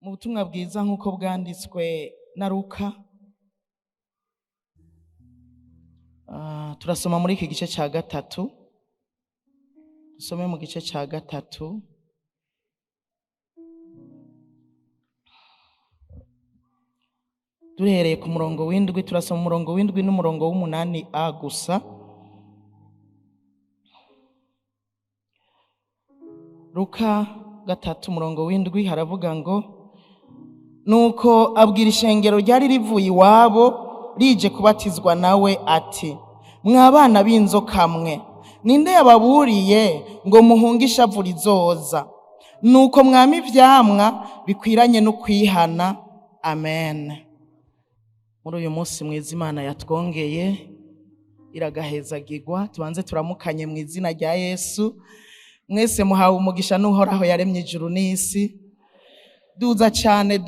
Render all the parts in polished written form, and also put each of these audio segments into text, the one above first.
Mu butumwa bwiza nk'uko bwanditswe na Luka, turasoma muri iki gice cya gatatu. Dusome mu gice cya gatatu, duhereye ku murongo w'indwi. Turasoma umurongo w'indwi n'umurongo w'umunani a gusa. Luka gatatu umurongo w'indwi haravuga ngo, nuko abwira ishengero ryari rivuye iwabo rije kubatizwa nawe ati, mwabana b'inzoka mwe, ninde yababuriye ngo muhunge ishavu rizoza? Nuko mwama ivyamwa bikwiranye no kwihana. Amen. Muri uyu munsi mwiza Imana yatwongeye iragahezagirwa, tubanze turamukanye mu izina rya Yesu. Mwese muhawe umugisha n'uhoraho yaremye ijuru n'isi. Duza cyane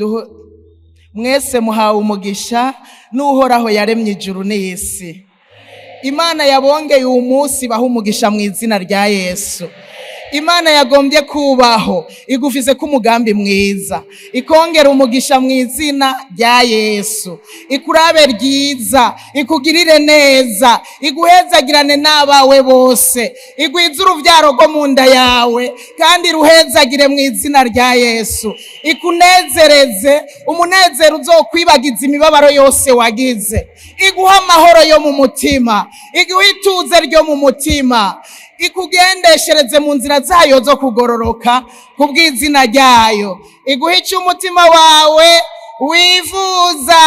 mwese muhawe umugisha n'uhoraho yaremye ijuru n'isi. Imana yabongeye uyu munsi baha umugisha mu izina rya Yesu. Imana yagombye kubaho igufise ko umugambi mwiza, ikongera umugisha mu izina rya Yesu, ikurabe ryiza, ikugirire neza, iguhezagirane n'abawe bose, igwize uruvyaro rwo mu nda yawe kandi ruhezagire mu izina rya Yesu, ikunezereze umunezero uzokwibagiza imibabaro yose wagize, iguha amahoro yo mu mutima, iguha ituze ryo mu mutima, ikugendeshereze mu nzira zayo zo kugororoka kubw'izina ryayo, iguha icyo umutima wawe wifuza.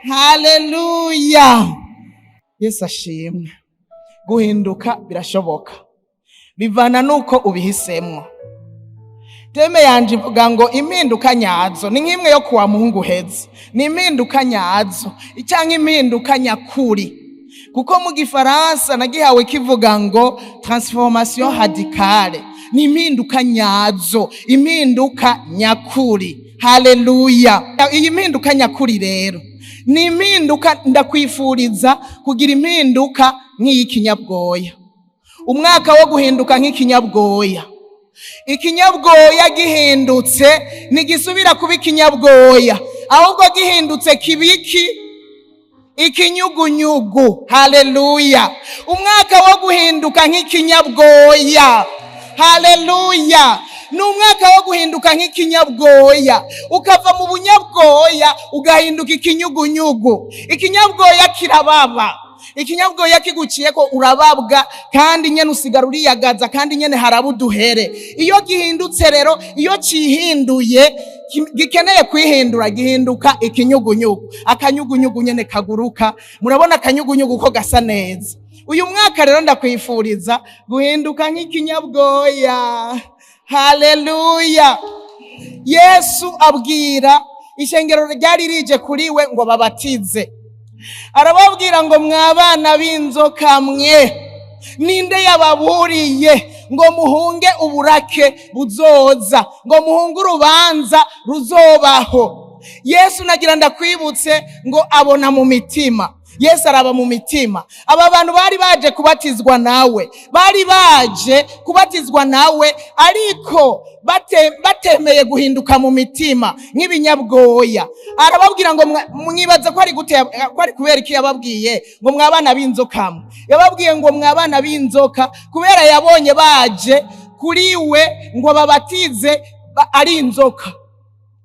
Haleluya. Yesu ashimwe. Guhinduka birashoboka, bivana nuko ubihisemwo. Teme yanje ivuga ngo impinduka nyazo ni nk'imwe yo kuwa Mungu heza, ni impinduka nyazo cyangwa impinduka nyakuri. Kuko mu Gifaransa nagihawe kivuga ngo transformation radicale, ni impinduka nyazo, impinduka nyakuri. Haleluya. Iyi impinduka nyakuri rero ni impinduka ndakwifuriza kugira impinduka nk'iyikinyabwoya. Umwaka wo guhinduka nk'ikinyabwoya. Ikinyabwoya gihindutse ntigisubira kuba ikinyabwoya, ahubwo gihindutse kibiki ikinyugunyugu. Haleluya. Umwaka wo guhinduka nk'ikinyabwoya. Haleluya. Ni umwaka wo guhinduka nk'ikinyabwoya, ukava mu bunyabwoya ugahinduka ikinyugunyugu. Ikinyabwoya kirababa, ikinyabwoya kiguciye ko urababwa kandi nyene usigara uriyagaza kandi nyene harabuduhere. Iyo gihindutse rero, iyo cihinduye gikeneye kwihindura, gihinduka ikinyugunyugu. Akanyugunyugu nyene kaguruka. Murabona akanyugunyugu ko gasa neza. Uyu mwaka rero ndakwifuriza guhinduka nk'ikinyabwoya. Haleluya. Yesu abwira ishengero ryari rije kuri we ngo babatize, arababwira ngo mwabana b'inzoka mwe, ninde yababuriye ngo muhunge uburake buzoza, ngo muhunge urubanza ruzobaho. Yesu nagira ndakwibutse ngo abona mu mitima. Yesu araba mu mitima. Aba bantu bari baje kubatizwa nawe, bari baje kubatizwa nawe, ariko batemeye guhinduka mu mitima nk'ibinyabwoya. Arababwira ngo mwibaza ko ari gute, ko ari kubera iki yababwiye ngo mwabana b'inzoka mwe? Yababwiye ngo mwabana b'inzoka kubera yabonye baje kuri we ngo babatize ari inzoka.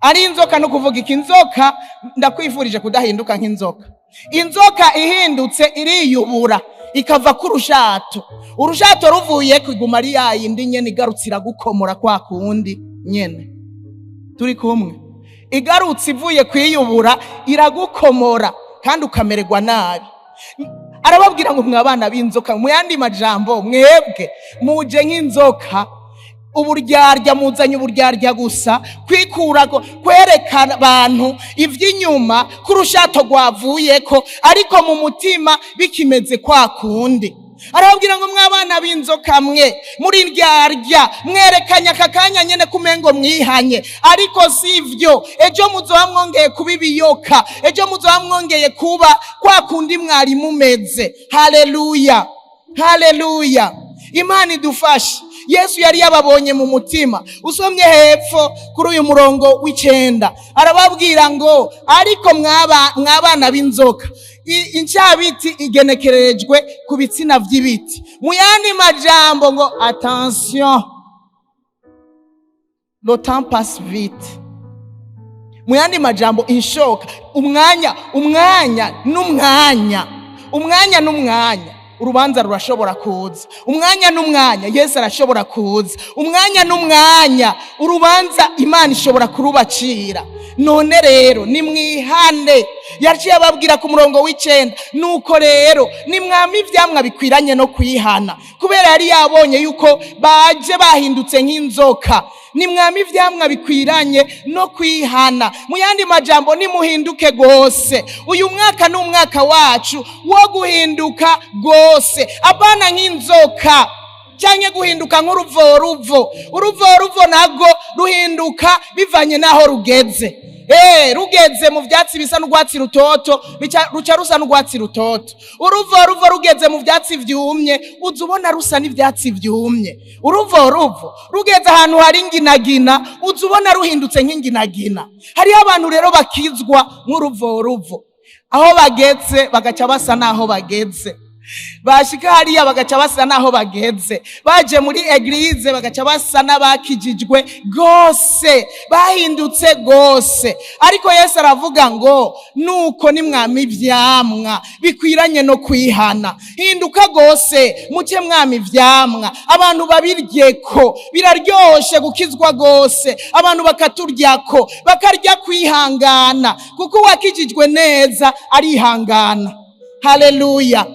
Ari inzoka no kuvuga iki? Inzoka ndakwifurije kudahinduka nk'inzoka. Inzoka ihindutse iriyubura ikava ku rushato. Urushato ruvuye kwiguma ari yayindi nyene igarutsira gukomora kwa kundi nyene. Turi kumwe? Igarutse ivuye kwiyubura iragukomora kandi ukamererwa nabi. Arababwira ngo mwabana b'inzoka, mu yandi majambo mwebwe muje nk'inzoka. Uburyarya muzanye uburyarya gusa, kwikurako kwerekana abantu ivy'inyuma kurushato gwavuyeko, ariko mu mutima bikimeze kwa kundi. Arababwira ngo mwabana b'inzoka mwe, muri ryarya mwerekanya kakanya nyene kumengo mwihanye, ariko sivyo. Ejo muzoba mwongeye kuba ibiyoka, ejo muzoba mwongeye kuba kwa kundi mwari mumeze. Haleluya. Haleluya. Imana idufashe. Yesu yari yababonye mu mutima. Usomye hepfo kuri uyu murongo w'9 arababwira ngo ariko mwabana b'inzoka, incabiti igenekerejwe ku bitsina vy'ibiti. Mu yandi majambo ngo attention, le temps passe vite. Mu yandi majambo inshoka, umwanya n'umwanya urubanza rurashobora kuza. Umwanya n'umwanya Yesu arashobora kuza. Umwanya n'umwanya urubanza Imana ishobora kurubacira. None rero nimwihane. Yaciye ababwira ku murongo w'9, nuko rero nimwami ivyamwa bikwiranye no kwihana, kubera yari yabonye yuko baje bahindutse nk'inzoka. Nimwami ivyamwa bikwiranye no kwihana. Mu yandi majambo nimuhinduke gose. Uyu mwaka n'umwaka wacu wo guhinduka gose, abana nk'inzoka canke guhinduka nk'uruvoruvo. Uruvoruvo nago ruhinduka bivanye naho rugeze. Rugeze mu vyatsi bisa n'urwatsi rutoto ruca rusa n'urwatsi rutoto. Uruvoruvo rugeze mu vyatsi vyumye uzubona rusa n'ivyatsi vyumye. Uruvoruvo rugeze ahantu hari inginagina uzubona ruhindutse nk'inginagina. Hariho abantu rero bakizwa nk'uruvoruvo, aho bageze bagaca basa naho bageze. Bashika hariya bagaca basa naho bageze. Baje muri eglise bagaca basa n'abakijijwe gose, bahindutse gose. Ariko Yesu aravuga ngo nuko nimwami ivyamwa bikwiranye no kwihana. Hinduka gose, muce mwami ivyamwa, abantu babiryeko. Biraryoshe gukizwa gose, abantu bakaturyako, bakarya kwihangana, kuko wakijijwe neza arihangana. Haleluya.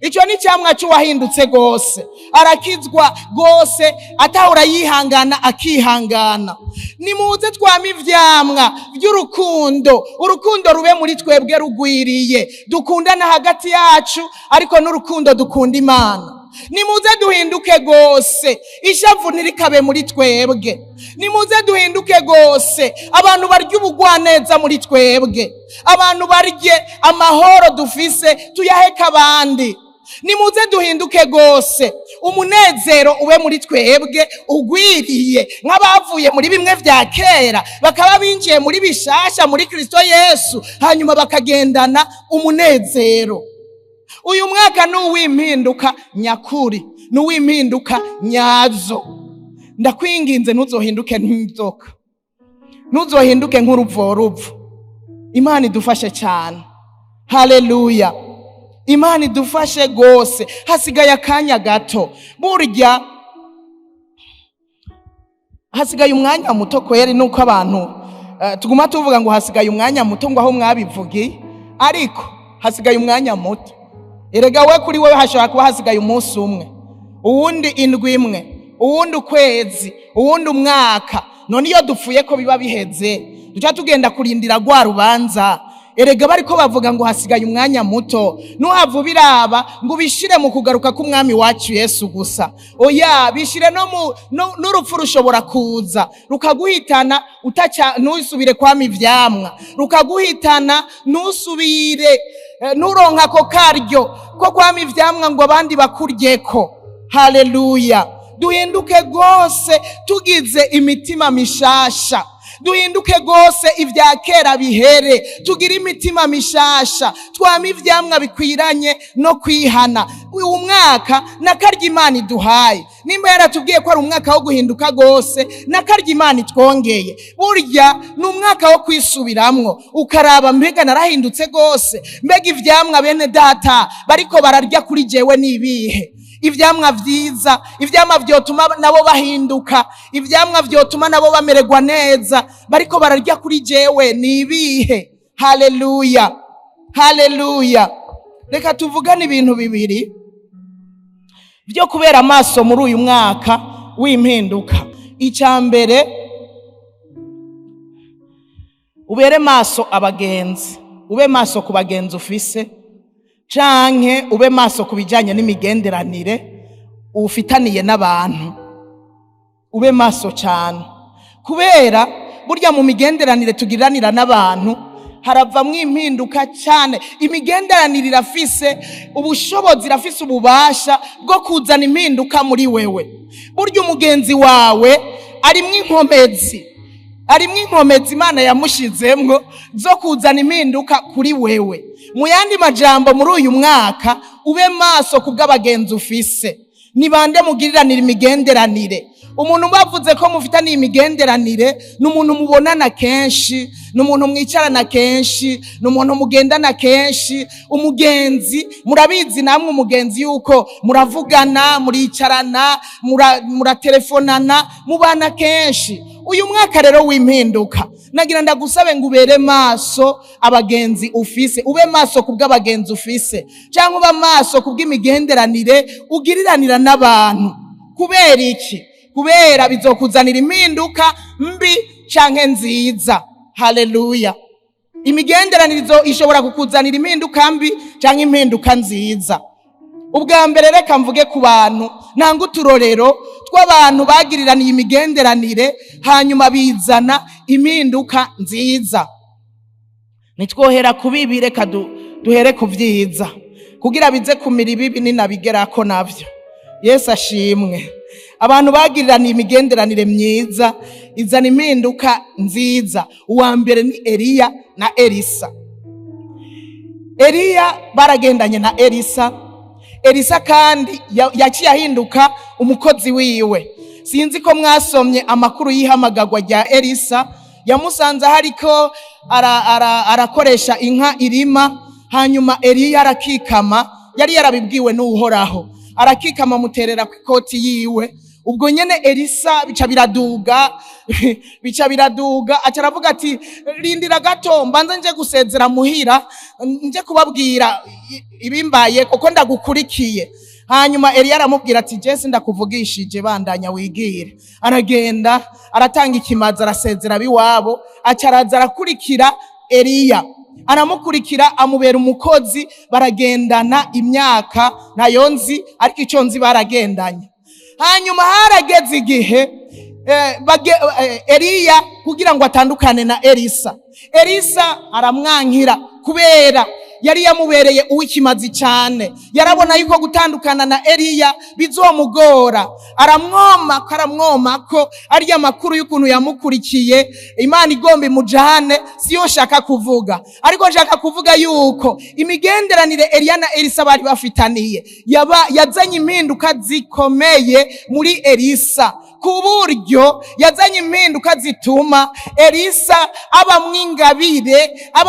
Ico ni cyamwa cy'uwahindutse gose, arakizwa gose, atahura yihangana akihangana. Nimuze twama ivyamwa by'urukundo, urukundo rube muri twebwe rugwiriye, dukundana hagati yacu, ariko n'urukundo dukunda Imana. Nimuze duhinduke gose, ishavu ntirikabe muri twebwe. Nimuze duhinduke gose, abantu barya ubugwaneza muri twebwe, abantu barye amahoro dufise tuyaheka abandi. Nimuze duhinduke gose, umunezero ube muri twebwe ugwiriye, nk'abavuye muri bimwe vya kera bakaba binjiye muri bishasha muri Kristo Yesu, hanyuma bakagendana umunezero. Uyu mwaka n'uwimpinduka nyakuri, n'uwimpinduka nyazo. Ndakwinginze ntuzohinduke nk'inzoka, ntuzohinduke nk'uruvoruvo. Imana idufashe cyane. Haleluya. Imana idufashe gose. Hasigaye akanya gato, burya hasigaye umwanya muto kweri, nuko abantu tuguma tuvuga ngo hasigaye umwanya muto, ngo aho mwabivugiye, ariko hasigaye umwanya muto. Erega we kuri wewe hashobora kuba hasigaye umunsi umwe, uwundi indwi imwe, uwundi ukwezi, uwundi umwaka. None iyo dupfuye ko biba biheze, duca tugenda kurindira gwa rubanza. Erega bariko bavuga ngo hasigaye umwanya muto, nuhava biraba ngo bishire mu kugaruka k'umwami wacu Yesu gusa. Oya, bishire n'urupfu rushobora kuza rukaguhitana ntusubire kwama ivyamwa, rukaguhitana ntusubire nuronka ko karyo ko kwama ivyamwa ngo abandi bakuryeko. Haleluya. Duhinduke gose tugize imitima mishasha. Duhinduke gose ivya kera bihere, tugira imitima mishasha, twama ivyamwa bikwiranye no kwihana. Uyu mwaka nakarya Imana iduhaye, nimba yaratubwiye ko ari umwaka wo guhinduka gose, nakarya Imana itwongeye. Burya ni umwaka wo kwisubiramwo, ukaraba mbega narahindutse gose, mbega ivyamwa bene data bariko bararya kuri jewe nibihe? Ivyamwa vyiza, ivyamwa vyotuma nabo bahinduka, ivyamwa vyotuma nabo bamererwa neza, bariko bararya kuri jewe nibihe? Haleluya. Haleluya. Reka tuvugane ibintu bibiri byo kubera amaso muri uyu mwaka w'impinduka. Icambere, ubere maso abagenzi, ube maso ku bagenzi ufise, canke ube maso kubijanye n'imigenderanire ufitaniye n'abantu. Ube maso cyane, kubera burya mu migenderanire tugiranira n'abantu haravamwo impinduka cyane. Imigenderanire irafise ubushobozi, irafise ububasha bwo kuzana impinduka muri wewe. Burya umugenzi wawe arimwo inkomezi Imana yamushizemwo zo kuzana impinduka kuri wewe. Mu yandi majambo, muri uyu mwaka ube maso kubw'abagenzi ufise. Ni bande mugiriranira imigenderanire? Umuntu bavuze ko mufitaniye imigenderanire ni umuntu mubonana kenshi, ni umuntu mwicarana kenshi, ni umuntu mugendana kenshi. Umugenzi, murabizi namwe umugenzi yuko muravugana, muricarana, muratelefonana, mubana kenshi. Uyu mwaka rero w'impinduka, nagira ndagusabe ngo ubere maso abagenzi ufise, ube maso kubw'abagenzi ufise, cyangwa ube maso kubw'imigenderanire ugiriranira n'abantu. Kubera iki? Kubera bizokuzanira impinduka mbi canke nziza. Haleluya. Imigenderanire ishobora kukuzanira impinduka mbi canke impinduka nziza. Ubwa mbere reka mvuge ku bantu, nanga uturorero tw'abantu bagiriraniye imigenderanire hanyuma bizana impinduka nziza. Nitwohera ku bibi, reka duhere ku vyiza kugira bize kumira ibibi ninabigerako navyo. Yesu ashimwe. Abantu bagiriraniye imigenderanire myiza izana impinduka nziza. Uwa mbere ni Eliya na Elisa. Eliya baragendanye na Elisa. Elisa kandi yaciye ahinduka umukozi wiwe. Sinzi ko mwasomye amakuru y'ihamagagwa rya Elisa. Yamusanze hariko arakoresha inka irima, hanyuma Eliya arakikama. Yari yarabibwiwe n'Uhoraho, arakikama muterera ku ikoti yiwe. Ubwo nyene Elisa bica biraduga acaravuga ati rindira gato mbanza nje gusezera muhira, nje kubabwira ibimbaye kuko ndagukurikiye. Hanyuma Eliya aramubwira ati Jesse ndakuvugishije, bandanya wigire. Aragenda aratanga ikimazi, arasezera biwabo, acaraza arakurikira Eliya. Aramukurikira amubera umukozi, baragendana imyaka ntayo nzi, ariko icyo nzi baragendanye. Hanyuma harageze igihe Eliya kugira ngo atandukane na Elisa. Elisa aramwankira kubera yari yamubereye uw'ikimazi cyane. Yarabona yuko gutandukana na Eliya bizomugora. Aramwoma ko ari amakuru y'ukuntu yamukurikiye, Imana igomba imujane, siyo shaka kuvuga. Ariko nshaka kuvuga yuko imigenderanire Eliya na Elisa bari bafitaniye yazanye impinduka zikomeye muri Elisa, ku buryo yazanye impinduka zituma Elisa aba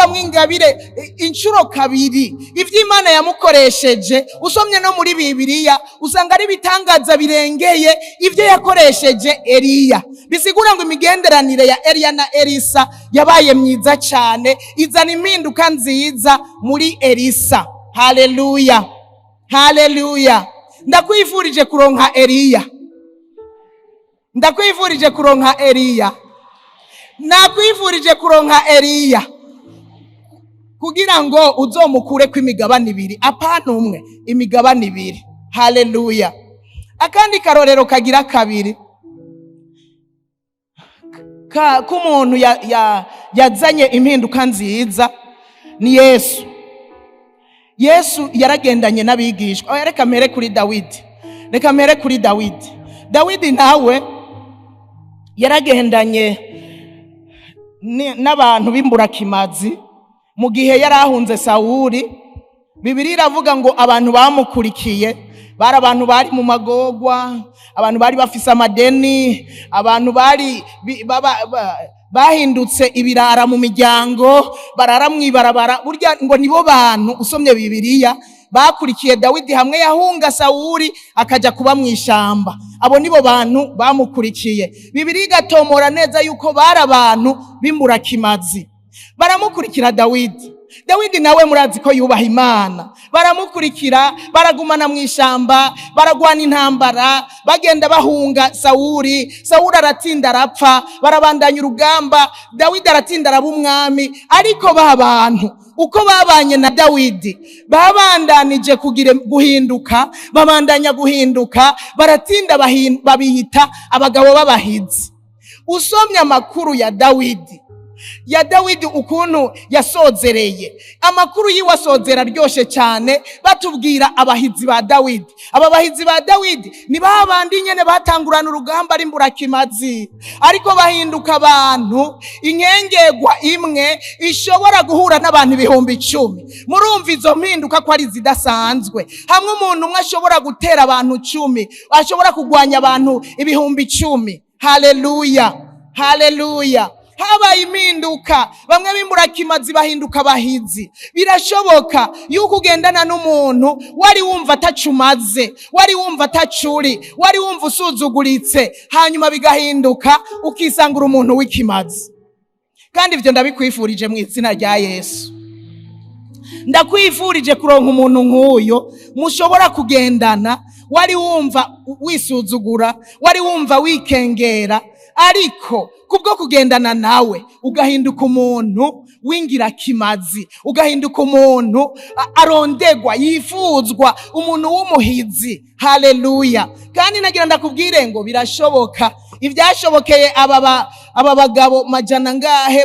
mwingabire inshuro kabiri. Ivyo Imana yamukoresheje usomye no muri Bibiliya usanga ari bitangaza birengeye ivyo yakoresheje Eliya. Bisigura ngo imigenderanire ya Eliya na Elisa yabaye myiza cyane, izana impinduka nziza muri Elisa. Haleluya, haleluya. Ndakwifurije kuronka Eliya, ndakwifurije kuronka Eliya, nakwifurije kuronka Eliya kugira ngo uzomukure ku imigabane ibiri, apana umwe, imigabane ibiri. Haleluya. Akandi karorero kagira kabiri k'umuntu yazanye impinduka nziza ni Yesu. Yesu yaragendanye n'abigishwa. Reka mpere kuri Dawidi. Dawidi nawe yaragendanye n'abantu b'imburakimazi mu gihe yarahunze Sawuli. Bibiliya iravuga ngo abantu bamukurikiye bari abantu bari mu magogwa, abantu bari bafise amadeni, abantu bari bahindutse ibirara mu miryango, barara mwibarabara. Burya ngo nibo bantu usomye Bibiliya bakurikiye Dawidi hamwe yahunga Sawuli akaja kuba mwishamba. Abo nibo bantu bamukurikiye. Bibiliya igatomora neza yuko bari abantu b'imburakimazi. Baramukurikira Dawidi. Dawidi nawe murazi ko yubaha Imana. Baramukurikira, baragumana mwishamba, baragwana intambara, bagenda bahunga Sawuli. Sawuli aratinda arapfa, barabandanya urugamba, Dawidi aratinda araba umwami. Ariko babantu uko babanye na Dawidi babandanije guhinduka, babandanya guhinduka, baratinda babihita abagabo b'abahizi. Usomye amakuru ya Dawidi ya Dawidi ukuntu yasozereye. Amakuru yiwe asozera ryoshe cyane batubwira abahizi ba Dawidi. Aba bahizi ba Dawidi ni babandi nyene batangurana urugamba ari mburakimazi, ariko bahinduka abantu inkengerwa imwe ishobora guhura n'abantu 10,000. Murumva izo mpinduka ko ari zidasanzwe. Hamwe umuntu umwe ashobora gutera abantu 10, ashobora kugwanya abantu 10,000. Haleluya, haleluya. Habaye impinduka, bamwe b'imburakimazi bahinduka abahizi. Birashoboka yuko ugendana n'umuntu wari wumva atacumaze, wari wumva atacuri, wari wumva usuzuguritse, hanyuma bigahinduka ukisangura umuntu w'ikimazi. Kandi ivyo ndabikwifurije mu izina rya Yesu. Ndakwifurije kuronka umuntu nk'uyo mushobora kugendana, wari wumva wisuzugura, wari wumva wikengera, ariko kubwo kugendana nawe ugahinduka umuntu w'ingirakimazi, ugahinduka umuntu arondegwa, yifuzwa, umuntu w'umuhizi. Haleluya. Kandi nagira ndakubwire ngo birashoboka. Ivyashobokeye aba bagabo majana ngahe,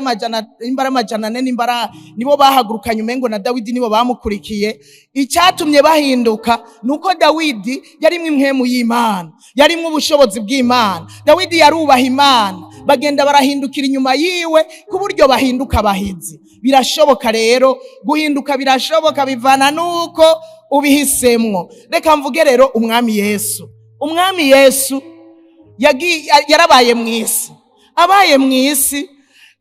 imbara majana 4 nimbara nibo bahagurukanye umengo na Dawidi nibo bamukurikiye. Icyatumye bahinduka nuko Dawidi yarimwe impwemu y'Imana, yarimwe ubushobozi bw'Imana. Dawidi yarubaha Imana, bagenda barahindukira inyuma yiwe ku buryo bahinduka abahizi. Birashoboka rero, guhinduka birashoboka, bivana nuko ubihisemwo. Reka mvuge rero umwami Yesu. Umwami Yesu yarabaye mw'isi, abaye mw'isi,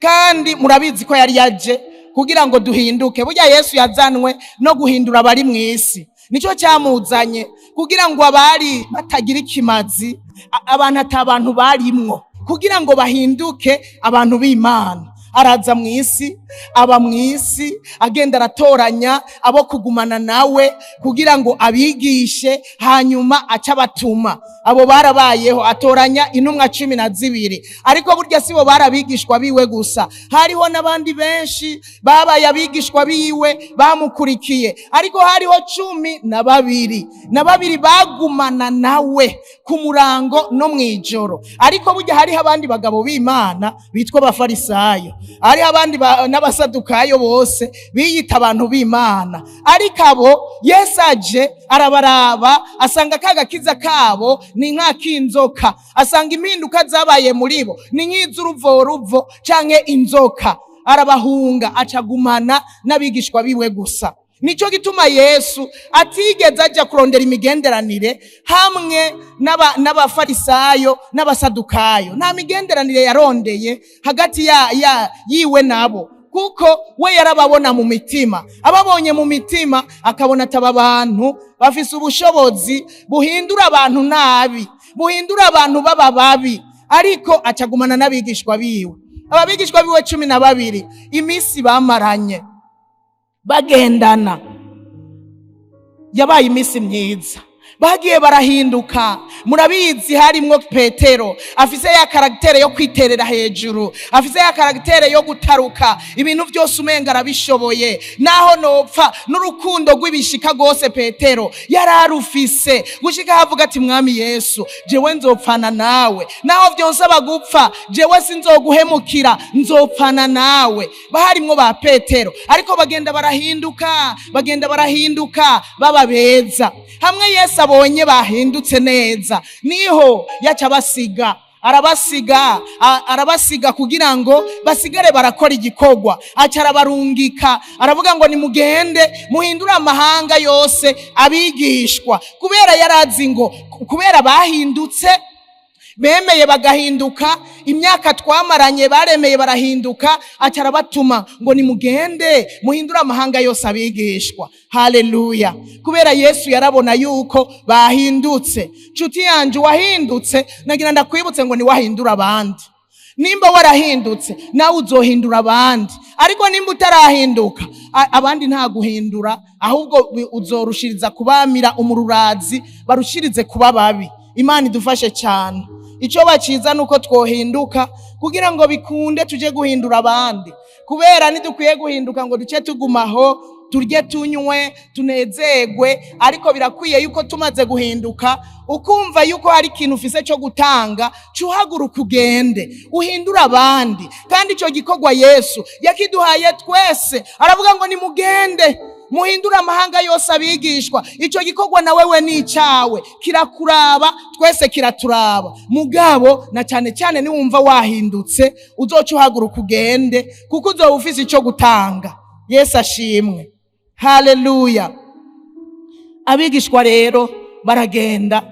kandi murabizi ko yari yaje kugira ngo duhinduke. Burya Yesu yazanwe no guhindura abari mw'isi, nico cyamuzanye, kugira ngo abari batagira ikimazi, abantu atabantu barimwo, kugira ngo bahinduke abantu b'Imana. Araza mw'isi, aba mw'isi, agenda aratoranya abo kugumana nawe kugira ngo abigishe, hanyuma aca batuma. Abo barabayeho, atoranya intumwa 12, ariko burya sibo barabigishwa biwe gusa, hariho n'abandi benshi babaye abigishwa biwe bamukurikiye, ariko hariho 12 bagumana nawe ku murango no mwijoro. Ariko burya hariho abandi bagabo b'Imana bitwa abafarisayo, ari abandi n'abasadukayo, bose biyita abantu b'Imana. Ariko abo Yesu aje arabaraba, asanga kagakiza kabo ni nk'akinzoka, asanga impinduka zabaye muri bo ni nk'iz'uruvoruvo canke inzoka. Arabahunga, acagumana n'abigishwa biwe gusa. Nico gituma Yesu atigeze aja kurondera imigenderanire hamwe n'abafarisayo n'abasadukayo. Nta migenderanire yarondeye hagati yiwe nabo, kuko we yarababona mu mitima. Ababonye mu mitima akabona ataba abantu bafise ubushobozi buhindura abantu nabi, buhindura abantu baba babi, ariko acagumana n'abigishwa biwe. Ababigishwa biwe 12 imisi bamaranye bagendana, yabaye imisi myiza, bagiye barahinduka. Murabizi harimwo Petero, afise ya karaktere yo kwiterera hejuru, afise ya karaktere yo gutaruka, ibintu byose umenga arabishoboye, naho nopfa n'urukundo rw'ibishika gose Petero yararufise, gushika havuga ati mwami Yesu, jewe nzopfana nawe, naho byonsaba gupfa jewe sinzoguhemukira, nzopfana nawe. Baharimwo ba Petero, ariko bagenda barahinduka baba beza. Hamwe Yesu abonye bahindutse neza, niho yaca arabasiga kugira ngo basigare barakora igikorwa. Aca arabarungika, aravuga ngo nimugende muhindure amahanga yose abigishwa, kubera yarazi ngo kubera bahindutse, bemeye bagahinduka, imyaka twamaranye baremeye barahinduka. Aca arabatuma ngo nimugende muhindure amahanga yose abigishwa. Haleluya. Kubera Yesu yarabona yuko bahindutse. Nshuti yanje, wahindutse, nagira ndakwibutse ngo ni wahindura abandi. Nimba warahindutse nawe uzohindura abandi, ariko nimba utarahinduka abandi nta guhindura, ahubwo uzorushiriza kubamira umururazi, barushirize kuba babi. Imana idufashe cyane. Ico baciza nuko twohinduka kugira ngo bikunde tuje guhindura abandi, kubera nidukwiye guhinduka ngo duce tugumaho turye tunywe tunezerwe, ariko birakwiye yuko tumaze guhinduka ukumva yuko hari ikintu ufise cyo gutanga, cuhaguruka ugende uhindura abandi. Kandi ico gikorwa Yesu yakiduhaye twese, aravuga ngo nimugende muhindura amahanga yose abigishwa. Ico gikorwa na wewe ni icawe, kirakuraba, twese kiraturaba. Mugabo na cyane cyane niwumva wahindutse uzoca uhaguruka ugende, kuko uzoba ufise ico gutanga. Yesu ashimwe, haleluya. Abigishwa rero baragenda,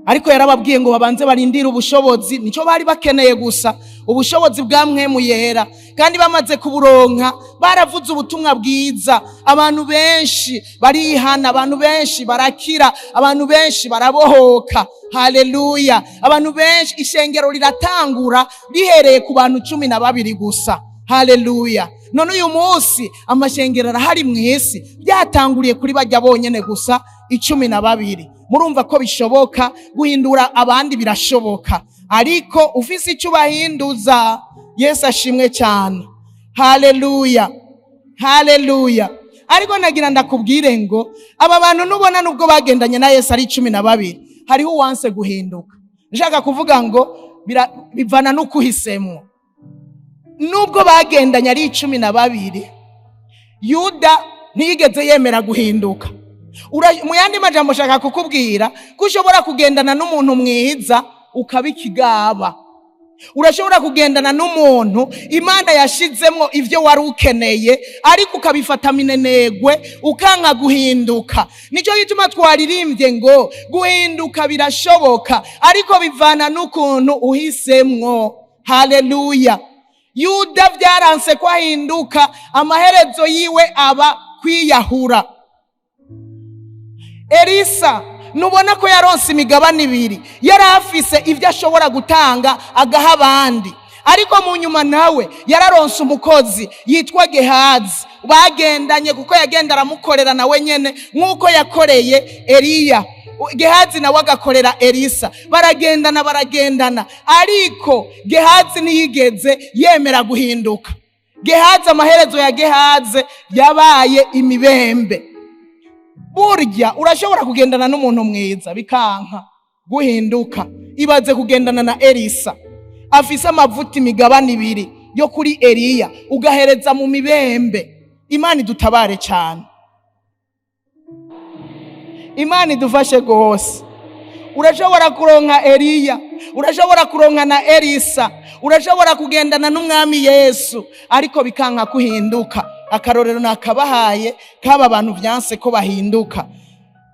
ariko yarababwiye ngo babanze barindire ubushobozi. Nico bari bakeneye gusa, ubushobozi bwa Mwemu Yera. Kandi bamaze kuburonka baravuze ubutumwa bwiza, abantu benshi barihana, abantu benshi barakira, abantu benshi barabohoka. Haleluya. Abantu benshi, ishengero riratangura rihereye ku bantu 12 gusa. Haleluya. None uyu munsi amashengero arahari mw'isi, byatanguriye kuri bajya bonyene gusa 12. Murumva ko bishoboka guhindura abandi, birashoboka, ariko ufise icyo bahinduza. Yesu ashimwe cyane, haleluya, haleluya. Ariko nagira ndakubwire ngo aba bantu nubona nubwo bagendanye na Yesu ari 12, hariho uwanse guhinduka. Nshaka kuvuga ngo bivana no kuhisemo. Nubwo bagendanye ari 12, Yuda ntiyigeze yemera guhinduka. Mu yandi majambo shaka kukubwira ko ushobora kugendana n'umuntu mwiza ukabikigaba. Urashobora kugendana n'umuntu Imana yashizemo ivyo wari ukeneye, ariko ukabifata minenegwe ukanka guhinduka. Nico gituma twaririmbye ngo guhinduka birashoboka, ariko bivana n'ukuntu uhisemwo. Haleluya. Yuda vyaranse ko ahinduka, amaherezo yiwe aba kwiyahura. Elisa nubona ko yaronse imigabane 2, yari afise ivyo ashobora gutanga agaha abandi, ariko mu nyuma nawe yararonse umukozi yitwa Gehazi. Bagendanye kuko yagenda aramukorera nawe nyene nkuko yakoreye Eliya. Gehazi nawe agakorera Elisa, baragendana, ariko Gehazi ntiyigeze yemera guhinduka. Gehazi, amaherezo ya Gehazi yabaye imibembe. Burya urashobora kugendana n'umuntu mwiza bikanka guhinduka. Ibaze kugendana na Elisa, afise amavuta imigabane 2 yo kuri Eliya, ugahereza mu mibembe. Imana idutabare cyane, Imana idufashe gose. Urashobora kuronka Eliya, urashobora kuronka na Elisa, urashobora kugendana n'umwami Yesu, ariko bikanka kuhinduka. Akarorero nakabahaye kaba abantu vyanse ko bahinduka.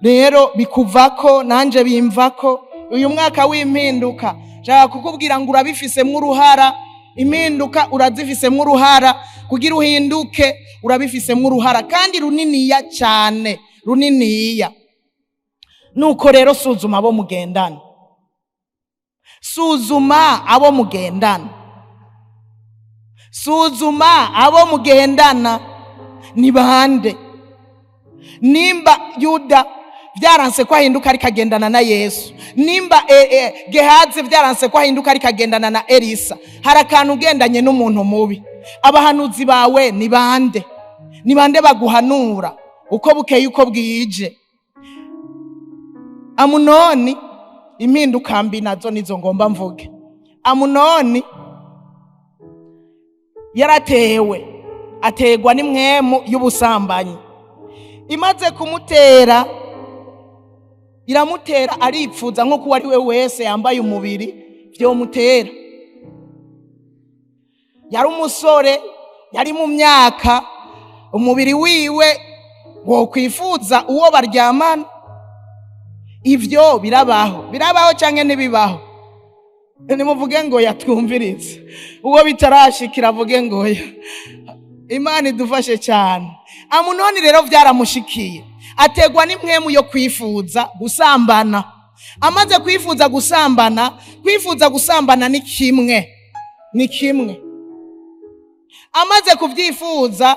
Rero bikuvako, nanje bimvako. Uyu mwaka w'impinduka shaka kukubwira ngo urabifisemwe uruhara. Impinduka urazifisemwe uruhara, kugira uhinduke urabifisemwe uruhara, kandi runiniya cyane, runiniya. Nuko rero suzuma abo mugendana, suzuma abo mugendana, suzuma abo mugendana ni bande. Nimba Yuda vyaranse ko ahinduka ari kagendana na Yesu, nimba Gehazi vyaranse ko ahinduka ari kagendana na Elisa, harakantu ugendanye n'umuntu mubi. Abahanuzi bawe ni bande? Ni bande baguhanura uko bukeye uko bwije? Amunoni, impinduka mbi nazo nizo ngomba mvuge. Amunoni ategwa n'imwemu y'ubusambanyi. Imaze kumutera, iramutera aripfuza nko kuwa ari we wese yambaye umubiri byo mutera. Yari umusore, yari mu myaka, umubiri wiwe wo kwifuza uwo baryamana. Ivyo birabaho canke ntibibaho? Nimuvuge ngo yatwumvirize. Uwo bitarashikira avuge ngo Imana idufashe cyane. Amunoni rero vyaramushikiye, ategwa n'imwemu yo kwifuza gusambana. Amaze kwifuza gusambana ni kimwe. Amaze kuvyifuza,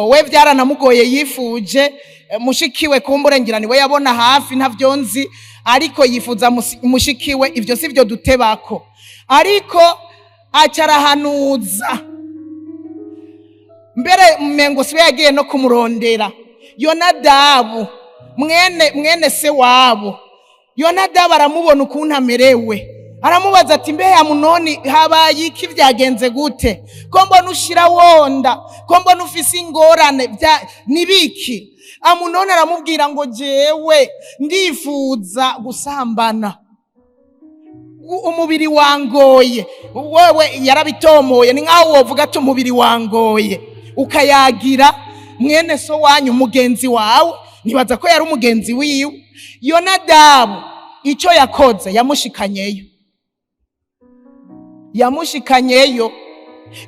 we vyaranamugoye, yifuje mushikiwe kumburengira niwe yabona hafi ntavyonzi, ariko yifuza mushikiwe. Ivyo sivyo dutebako, ariko acarahanuza. Mbere mmengo siwe yagiye no kumurondera, Yonadabu mwene se wabo. Yonadabu aramubona ukuntu amerewe, aramubaza ati mbe Amunoni habaye iki, byagenze gute? Ko mbona ushira wonda, ko mbona ufise ingorane, nibiki? Amunoni aramubwira ngo jewe ndifuza gusambana, umubiri wangoye. Wewe yarabitomoye, ni nkaho wovuga ati umubiri wangoye, ukayagira mwene so wanyu mugenzi wawe. Nibaza ko yari umugenzi wiwe. Yonadabu icyo yakoze, yamushikanyeyo.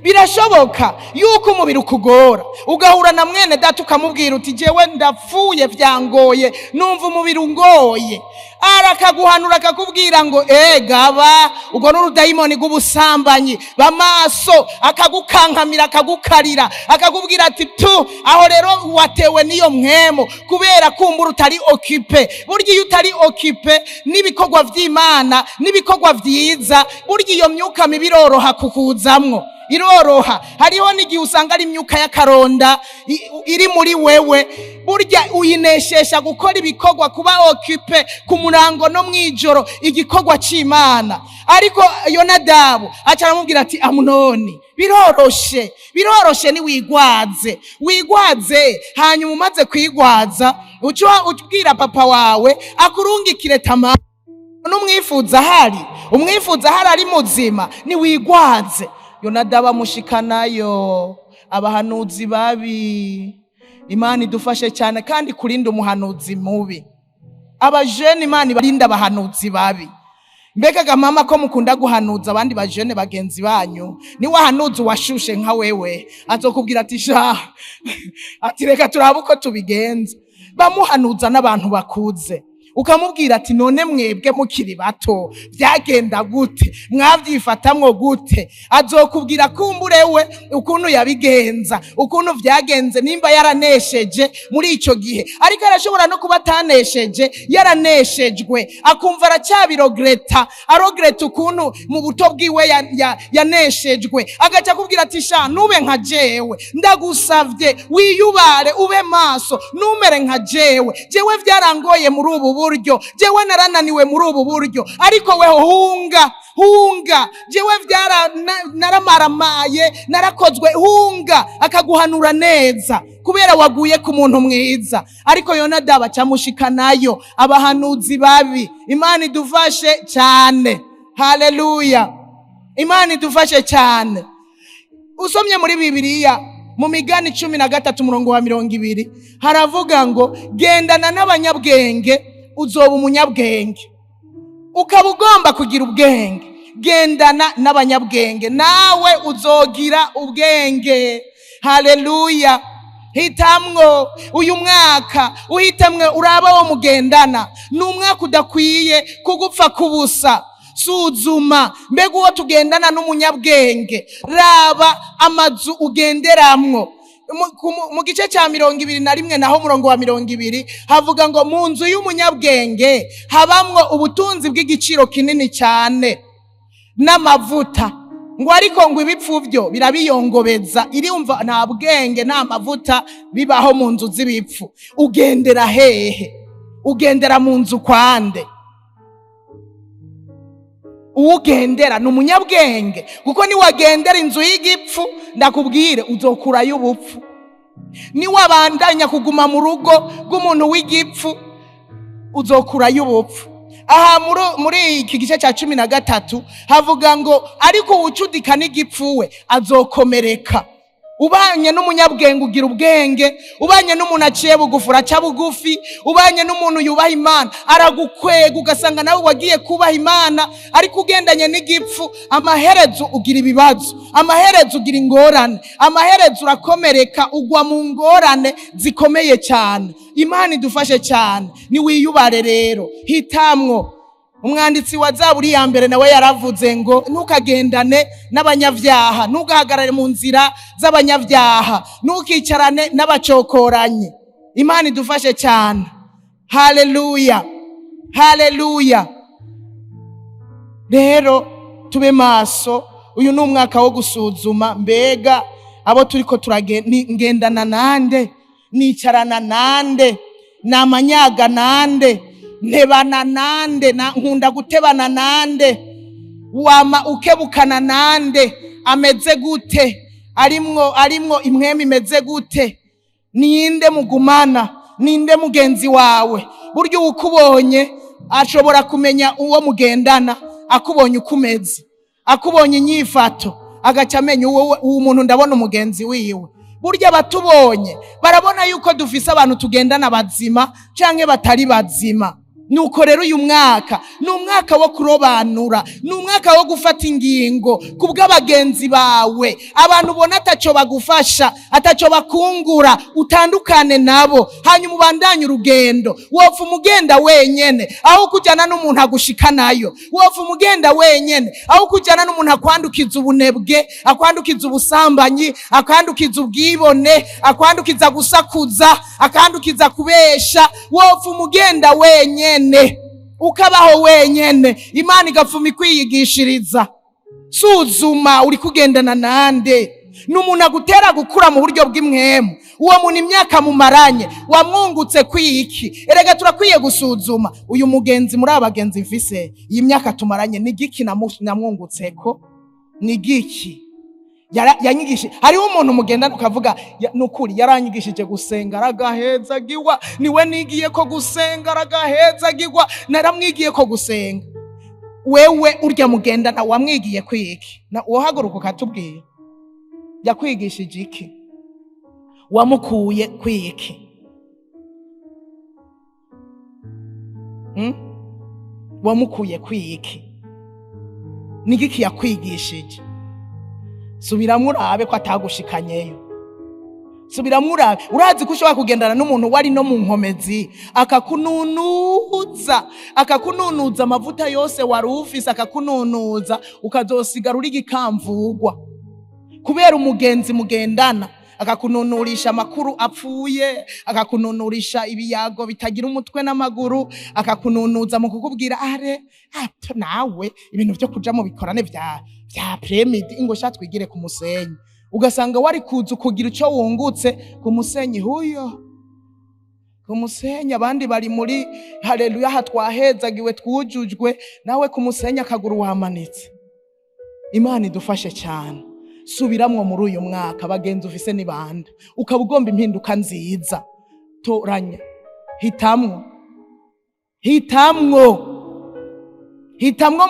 Birashoboka yuko umubiri ukugora, ugahura na mwene data ukamubwira uti jewe ndapfuye, byangoye, numva umubiri ungoye. Arakaguhanura akakubwira ngo gaba ubwo n'urudayimoni rw'ubusambanyi bamaso, akagukankamira akagukarira, akakubwira ati tu aho rero watewe niyo mwemo kubera kumbura utari okipe. Burya iyo utari okipe n'ibikorwa vy'Imana n'ibikorwa vyiza, burya iyo myuka mibi iroroha kukuzamwo, iroroha. Hariho n'igihe usanga ari imyuka y'akaronda iri muri wewe, burya uyineshesha gukora ibikorwa, kuba okipe ku murango no mwijoro, igikorwa c'Imana. Ariko Yonadabu acaramubwira ati Amunoni biroroshe ni wigwaze, hanyuma umaze kwigwaza uca ubwira papa wawe akurungikire Tamari, n'umwifuza hari ari muzima, ni wigwaze. Yonadabu amushikanayo. Abahanuzi babi, Imana idufashe cyane kandi kurinda umuhanuzi mubi. Abajene Imana ibarinda abahanuzi babi. Mbega mama ko mukunda guhanuza abandi bajene bagenzi banyu, ni wahanuzi washushe nka wewe, azokubwira ati sha ati reka turabuko tubigenza. Bamuhanuza n'abantu bakuze, ukamubwira ati none mwebwe mukiri bato byagenda gute, mwavyifatamwo gute? Azokubwira kumburewe ukuntu yabigenza, ukuntu vyagenze, nimba yaranesheje muri ico gihe. Ariko arashobora no kuba atanesheje, yaraneshejwe, akumva aracyabirogreta, arogreta ukuntu mu buto bwiwe yaneshejwe. Agaca kubwira ati sha nube nka jewe, ndagusavye wiyubare, ube maso, numere nka jewe vyarangoye muri ubu buryo, jewe narananiwe muri ubu buryo, ariko weho hunga, jewe naramaramaye, narakozwe, hunga. Akaguhanura neza kubera waguye ku muntu mwiza. Ariko Yonadabu acamushikanayo. Abahanuzi babi, Imana idufashe cyane. Haleluya, Imana idufashe cyane. Usomye muri Bibiliya mu Migani 13:20 haravuga ngo gendana n'abanyabwenge uzoba umunyabwenge. Ukaba ugomba kugira ubwenge, gendana n'abanyabwenge nawe uzogira ubwenge. Haleluya. Hitamwo uyu mwaka, uhitamwe uraba wo mugendana. N'umwaka udakwiye kugupfa kubusa. Suzuma mbega uwo tugendana n'umunyabwenge, raba amazu ugenderamwo. Mu gice cya 21 naho murongo wa 20 havuga ngo mu nzu y'umunyabwenge habamwo ubutunzi bw'igiciro kinini cyane n'amavuta. Ngo ariko ngo ibipfu byo birabiyongobeza, irumva nta bwenge nta mavuta bibaho mu nzu z'ibipfu. Ugendera hehe? Ugendera mu nzu kwande? Ugendera n'umunyabwenge, kuko ni wagendera inzu y'igipfu ndakubwire uzokurayo ubupfu. Ni wabandanya kuguma mu rugo rw'umuntu w'igipfu uzokurayo ubupfu. Aha muri iki gice cya 13 havuga ngo ariko ucudika n'igipfu we azokomereka. Ubanye n'umunyabwenge ugira ubwenge, ubanye n'umuntu aciye bugufi uraca bugufi, ubanye n'umuntu yubaha Imana aragukwega ugasanga nawe wagiye kubaha Imana. Ariko ugendanye n'igipfu, amaherezo ugira ibibazo, amaherezo ugira ingorane, amaherezo urakomereka, ugwa mu ngorane zikomeye cyane. Imana idufashe cyane. Ni wiyubare rero, hitamwo. Umwanditsi wa Zaburi ya mbere nawe yaravuze ngo ntukagendane n'abanyavyaha, ntugahagarare mu nzira z'abanyavyaha, ntukicarane n'abacokoranye. Imana idufashe cyane. Haleluya, haleluya. Rero tube maso. Uyu ni umwaka wo gusuzuma mbega abo turiko turagendana nande, nicarana nande, namanyaga nande, ntebana nande, nkunda gutebana nande, wama ukebukana nande, ameze gute, arimwo impwemu imeze gute, ninde mugumana, ninde mugenzi wawe. Buryo ukubonye ashobora kumenya uwo mugendana, akubonye ukumeze, akubonye inyifato, agaca amenya uwo muntu ndabona umugenzi wiwe. Burya batubonye barabona yuko dufise abantu tugendana bazima canke batari bazima. Nuko rero uyu mwaka ni umwaka wo kurobanura, ni umwaka wo gufata ingingo kubw'abagenzi bawe, abantu ubona ataco bagufasha, ataco bakungura, utandukane nabo, hanyuma ubandanye urugendo. Wopfa umugenda wenyene aho kujana n'umuntu agushikanayo, wopfa umugenda wenyene aho kujana n'umuntu akwandukiza ubunebwe, akwandukiza ubusambanyi, akwandukiza ubwibone, akwandukiza gusakuza, akwandukiza kubesha. Wopfa umugenda wenyene ukabaho wenyene, Imana igapfuma ikwiyigishiriza. Suzuma uri kugendana nande, n'umuntu agutera gukura mu buryo bw'imwemu. Uwo muntu imyaka mumaranye wamwungutse kwiki? Erega turakwiye gusuzuma uyu mugenzi muri abagenzi mfise, iyi myaka tumaranye ni giki namwungutseko, ni giki yanyigishije. Hariho umuntu mugendana ukavuga nukuri yaranyigishije gusenga aragahezagirwa, niwe nigiye ko gusenga aragahezagirwa, naramwigiye ko gusenga. Wewe urya mugendana wamwigiye kwiki? Na wohaguruka ukatubwira yakwigishije iki, wamukuye kwiki? Wamukuye kwiki? Ni giki yakwigishije? Subiramwo urabe ko atagushikanyeyo. Subiramwo urabe. Urazi ko ushobora kugendana n'umuntu wari no mu nkomezi akakununuza amavuta yose wari ufise, akakununuza ukazosigara uri gikamvugwa kubera umugenzi mugendana. Akakununurisha amakuru apfuye, akakununurisha ibiyago bitagira umutwe n'amaguru, akakununuza mu kukubwira nawe ibintu byo kuja mu bikorane vya premidi ingo sha twigire ku musenyi. Ugasanga wari kuza kugira ico wungutse ku musenyi huyo, ku musenyi abandi bari muri haleluya hatwahezagiwe twujujwe, nawe ku musenyi akaguru wamanitse. Imana idufashe cyane. Subiramwo muri uyu mwaka bagenzi ufise ni bande, ukaba ugomba impinduka nziza. Toranya, hitamwo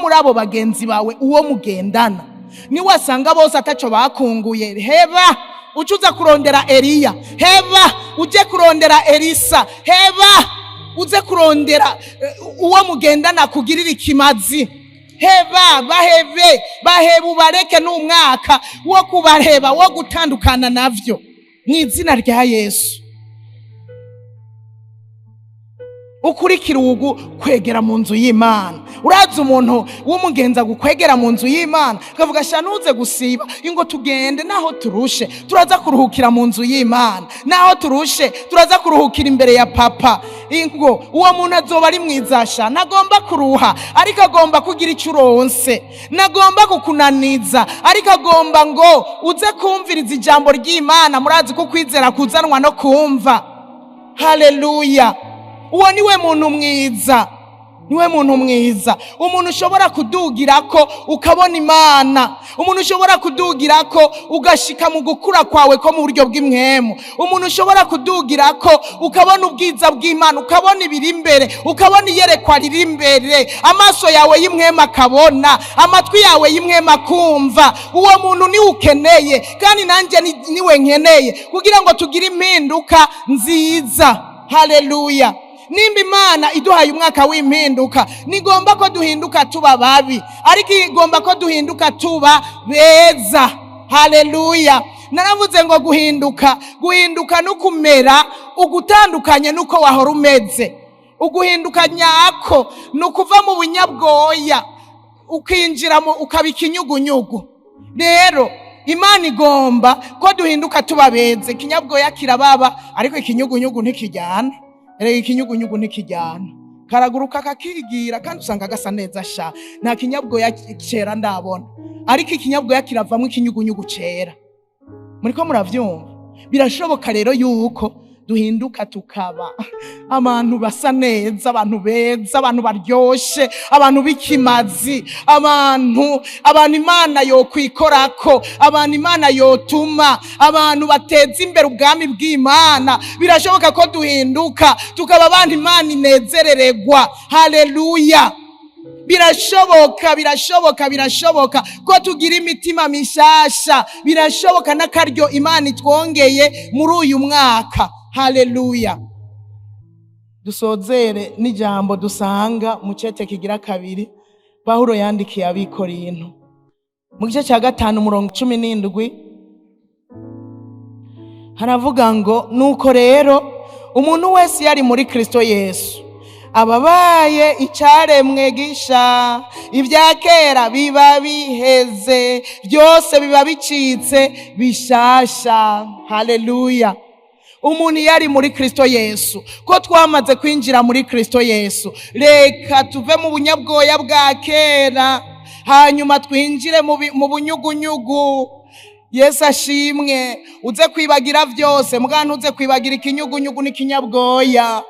muri abo bagenzi bawe uwo mugendana. Ni wasanga bose ataco bakunguye, heba ucuza kurondera Eliya, heba uje kurondera Elisa, heba uze kurondera uwo mugendana kugirira ikimazi. Heba bahebe ubareke n'umwaka wo kubareba, wo gutandukana navyo mw'izina rya Yesu. Ukurikira ugu kwegera mu nzu y'Imana. Urazi umuntu w'umugenza gukwegera mu nzu y'Imana akavuga shanuze gusiba ingo tugende, naho turushe turaza kuruhukira mu nzu y'Imana, naho turushe turaza kuruhukira imbere ya papa. Ingo uwo muntu azoba ari mwizasha, nagomba kuruha ariko agomba kugira icyo uronse, nagomba kukunaniza ariko agomba ngo uze kumviriza ijambo ry'Imana. Murazi ko kwizera kuzanwa no kumva. Haleluya. Uwo niwe muntu mwiza, niwe muntu mwiza. Umuntu ushobora kudugirako ukabona Imana, umuntu ushobora kudugirako ugashika mu gukura kwawe ko mu buryo bw'imwemu, umuntu ushobora kudugirako ukabona ubwiza bw'Imana, ukabona ibiri imbere, ukabona iyerekwa riri imbere, amaso yawe y'imwemu akabona, amatwi yawe y'imwemu akumva. Uwo muntu ni ukeneye, kandi nanje niwe nkeneye kugira ngo tugire impinduka nziza. Haleluya. Nimba Imana iduhaye umwaka w'impinduka, nigomba ko duhinduka tuba babi, ariko igomba ko duhinduka tuba beza. Haleluya. Naravuze ngo guhinduka nukumera ugutandukanye nuko wahora umeze. Uguhinduka nyako nukuva mu bunyabwoya ukinjiramo ukaba ikinyugunyugu. Rero Imana igomba ko duhinduka tuba beze. Ikinyabwoya kirababa ariko ikinyugunyugu ntikijyana. Ikinyugunyugu ntikijyana, karaguruka kakigira kandi usanga gasa neza sha. Nta kinyabwoya cera ndabona, ariko ikinyabwoya kiravamo ikinyugunyugu cera. Muriko muravyumva? Birashoboka rero yuko duhinduka tukaba abantu basa neza, abantu beza, abantu baryoshe, abantu b'ikimazi, abantu Imana yokwikorako, abantu Imana yotuma, abantu bateza imbere ubwami bw'Imana. Birashoboka ko duhinduka tukaba abantu Imana inezerererwa. Haleluya! Birashoboka ko tugira imitima mishasha. Birashoboka n'akaryo Imana itwongeye muri uyu mwaka. Haleluya! Dusozere n'ijambo dusanga mu cete kigira kabiri Pawulo yandikiye abikorinto mu gice cya 5:17 haravuga ngo, nuko rero umuntu wese yari muri Kristo Yesu ababaye icaremwe gisha, ibya kera biba biheze, byose biba bicitse bishasha. Haleluya! Umuntu yari muri Kristo Yesu, ko twamaze kwinjira muri Kristo Yesu, reka tuve mu bunyabwoya bwa kera hanyuma twinjire mu bunyugunyugu. Yesu ashimwe. Uze kwibagira byose, mugana uze kwibagira ikinyugunyugu n'ikinyabwoya.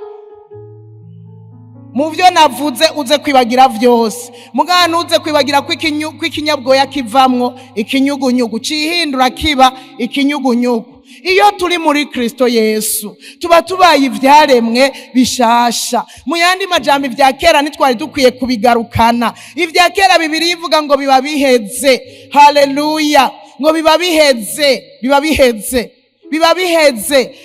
Mu byo navuze uze kwibagira byose, mugana uze kwibagira kw'ikinyabwoya kivamwo ikinyugunyugu, cihindura kiba ikinyugunyugu. Iyo turi muri Kristo Yesu tuba tubaye ivyaremwe bishasha. Mu yandi majambo, ibya kera nitwari dukwiye kubigarukana. Ibya kera Bibiliya ivuga ngo biba biheze. Haleluya! Ngo biba biheze.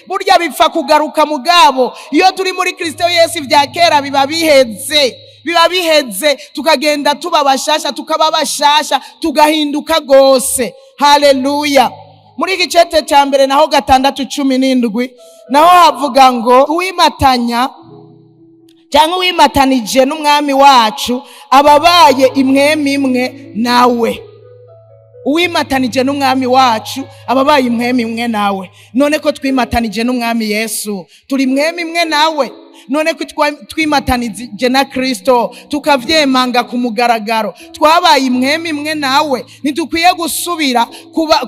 Burya bipfa kugaruka mugabo iyo turi muri Kristo Yesu, ibya kera biba biheze, tukagenda tuba bashasha, tukaba bashasha, tugahinduka gose. Haleluya! Muri gicete cya mbere naho 6:17 naho havuga ngo, uwimatanya cyangwa uwimatanije n'umwami wacu ababaye imwemi imwe nawe. Uwimatanije n'umwami wacu ababaye imwemi imwe nawe. None ko twimatanije n'umwami Yesu, turi imwemi imwe nawe. None ko twimatanije na Kristo tukavyemanga ku mugaragaro, twabaye imwemi imwe nawe. Ntidukwiye gusubira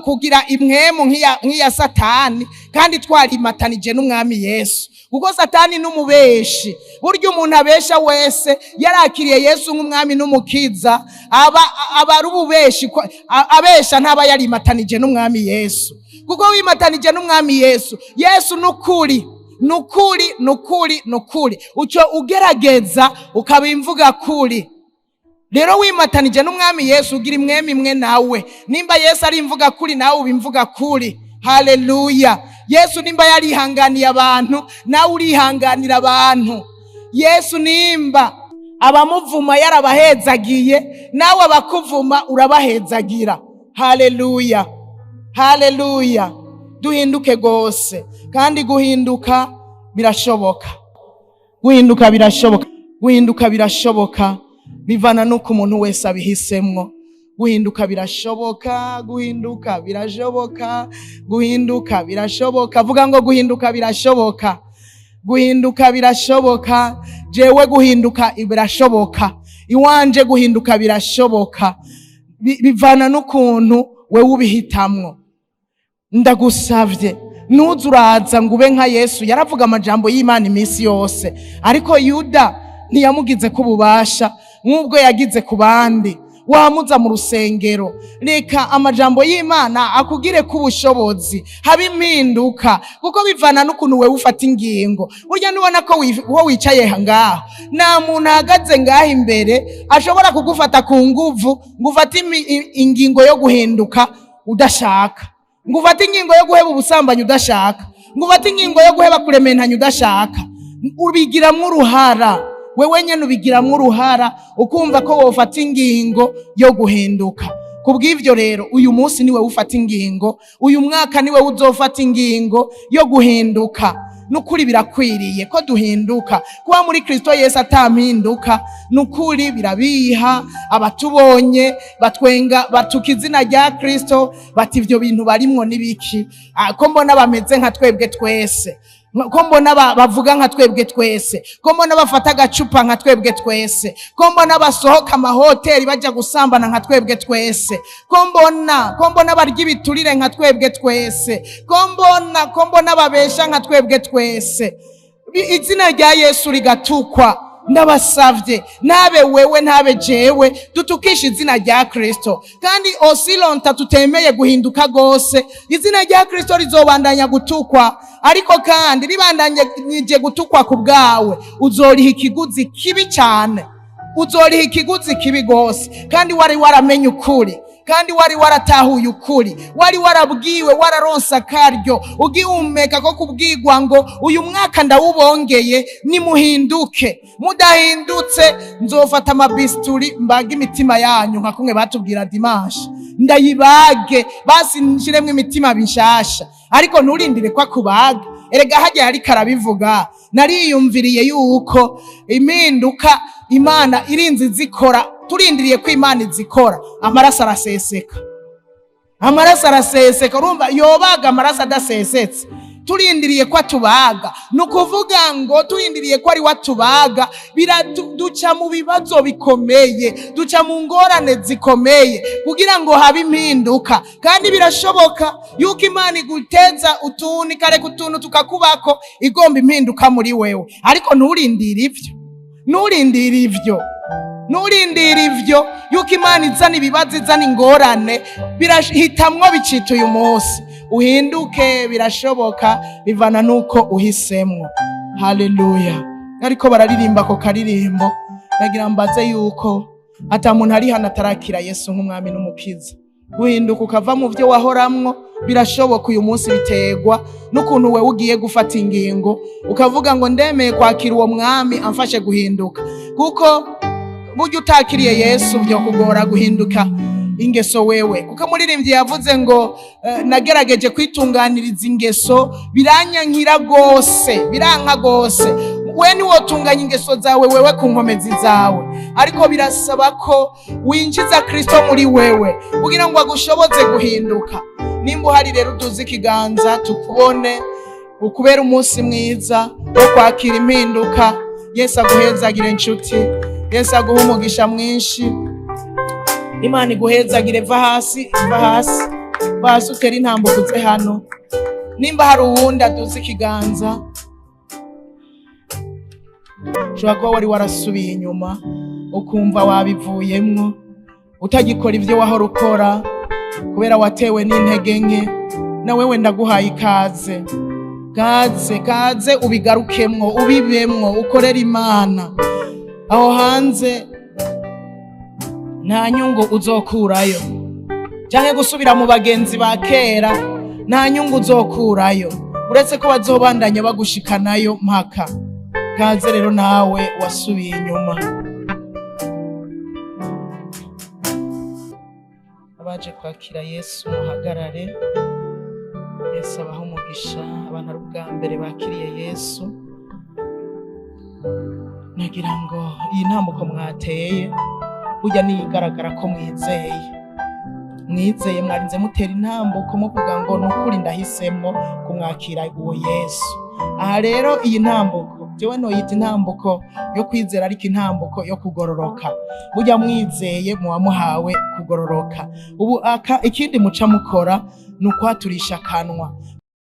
kugira imwemu nk'iya Satani, kandi twarimatanije n'umwami Yesu. Kuko Satani n'umubeshi. Burya umuntu abesha wese yarakiriye Yesu nk'umwami n'umukiza aba ari ububeshi. Abesha ntaba yarimatanije n'umwami Yesu. Kuko wimatanije n'umwami Yesu, Yesu nukuri uco ugerageza ukabimvuga kuri. Rero wimatanije n'umwami Yesu ugira imwemi imwe nawe. Nimba Yesu ari imvuga kuri, nawe ubimvuga kuri. Haleluya! Yesu nimba yarihanganiye abantu, nawe urihanganira abantu. Yesu nimba abamuvuma yarabahezagiye, nawe abakuvuma urabahezagira. Haleluya! Duhinduke gose, kandi guhinduka birashoboka. Guhinduka birashoboka bivana nuko umuntu wese abihisemwo. Guhinduka birashoboka. Vuga ngo guhinduka birashoboka. Jewe guhinduka birashoboka. Iwanje guhinduka birashoboka. Bivana n'ukuntu wewe ubihitamwo. Ndagusavye ntuzuraza ngo ube nka Yesu. Yaravuga amajambo y'Imana iminsi yose, ariko Yuda ntiyamugize ku bubasha nk'ubwo yagize ku bandi. Wamuza mu rusengero, reka amajambo y'Imana akugire ku bushobozi, haba impinduka. Kuko bivana n'ukuntu wewe ufata ingingo. Burya nubona ko wicaye ngaho, nta muntu ahagaze ngaho imbere ashobora kugufata ku nguvu ngo ufate ingingo yo guhinduka udashaka, ngo ufate ingingo yo guheba ubusambanyi udashaka, ngo ufate ingingo yo guheba kurementanya udashaka. Ubigiramwo uruhara. Wewe nyene ubigiramwo uruhara, ukumva ko wofata ingingo yo guhinduka. Kubw'ivyo rero, uyu munsi niwe ufata ingingo, uyu mwaka niwe uzofata ingingo yo guhinduka. Nukuri birakwiriye ko duhinduka. Kuba muri Kristo Yesu atampinduka, nukuri birabiha. Abatubonye batwenga, batuka izina rya Kristo, bati ivyo bintu barimwo nibiki? Ko mbona bameze nka twebwe twese. ko mbona bavuga nka twebwe twese, ko mbona bafata agacupa nka twebwe twese, ko mbona basohoka amahoteli bajya gusambana nka twebwe twese, ko mbona barya ibiturire nka twebwe twese, ko mbona babesha nka twebwe twese, izina rya Yesu rigatukwa. Ndabasavye nabe wewe ntabe jewe dutukisha izina rya Kristo, kandi osilonta tutemeye guhinduka gose izina rya Kristo rizobandanya gutukwa, ariko kandi ribandanye gutukwa ku bwawe uzoriha ikiguzi kibi cyane, uzoriha ikiguzi kibi gose, kandi wari waramenye ukuri, kandi wari waratahuye ukuri, wari warabwiwe, wararonsa karyo ugihumeka ko kubwirwa ngo uyu mwaka ndawubongeye nimuhinduke. Mudahindutse nzofata amabisturi mbaga imitima yanyu nka kumwe batubwira dimanche, ndayibage basi nshiremwe imitima bishasha, ariko nturindire kwa kubaga. Erega hajya hari karabivuga, nariyumviriye yuko impinduka Imana irinzi zikora, turindiriye ko Imana izikora amaraso araseseka, amaraso araseseka. Urumva yobaga amaraso adasesetse, turindiriye ko atubaga, nukuvuga ngo turindiriye ko ari watubaga, biraduca mu bibazo bikomeye, duca mu ngorane zikomeye kugira ngo habe impinduka. Kandi birashoboka yuko Imana iguteza utuntu kare kutuntu tukakubako igomba impinduka muri wewe, ariko nturindire ivyo yuko Imana izana ibibazo, izana ingorane, birahitamwo bicita uyu munsi uhinduke. Birashoboka, bivana nuko uhisemwo. Haleluya. Ariko bararirimba ko karirimbo, nagira mbaze yuko ata muntu ari hano atarakira Yesu nk'umwami n'umukiza. Guhinduka ukava mu byo wahoramwo birashoboka uyu munsi, biterwa n'ukuntu wewe ugiye gufata ingingo ukavuga ngo ndemeye kwakira uwo mwami amfashe guhinduka. Kuko burya utakiriye Yesu byo kugora guhinduka ingeso wewe, kuko muririmbyi yavuze ngo nagerageje kwitunganiriza ingeso biranyankira gose, biranka gose. We niwotunganya ingeso zawe wewe ku nkomezi zawe, ariko birasaba ko winjiza Kristo muri wewe kugira ngo agushoboze guhinduka. Nimba uhari rero uduze ikiganza tukubone, ukubera umunsi mwiza wo kwakira impinduka. Yesu aguhezagire inshuti, Yesu aguhe umugisha mwinshi, Imana iguhezagire. Va hasi utera intambuko uze hano. Nimba hari uwundi aduze ikiganza, ushobora kuba wari warasubiye inyuma ukumva wabivuyemwo, utagikora ibyo wahora ukora kubera watewe n'intege nke, na wewe ndaguhaye ikaze. Kaze ubigarukemwo, ubibemwo, ukorera Imana. Aho hanze nta nyungu uzokurayo, canke gusubira mu bagenzi ba kera nta nyungu uzokurayo, uretse ko bazobandanya bagushikanayo mpaka. Kaze rero nawe wasubiye inyuma. Abaje kwakira Yesu muhagarare. Yesu abaha umugisha. Abantu ari ubwa mbere bakiriye Yesu, nagira ngo iyi ntambuko mwateye burya niyigaragara ko mwizeye, mwarinze mutera intambuko muvuga ngo nukuri ndahisemo kumwakira uwo Yesu. Aha rero iyi ntambuko jewe noyita intambuko yo kwizera, ariko intambuko yo kugororoka. Burya mwizeye muba muhawe kugororoka. Ubu ikindi muca mukora ni ukwaturisha akanwa,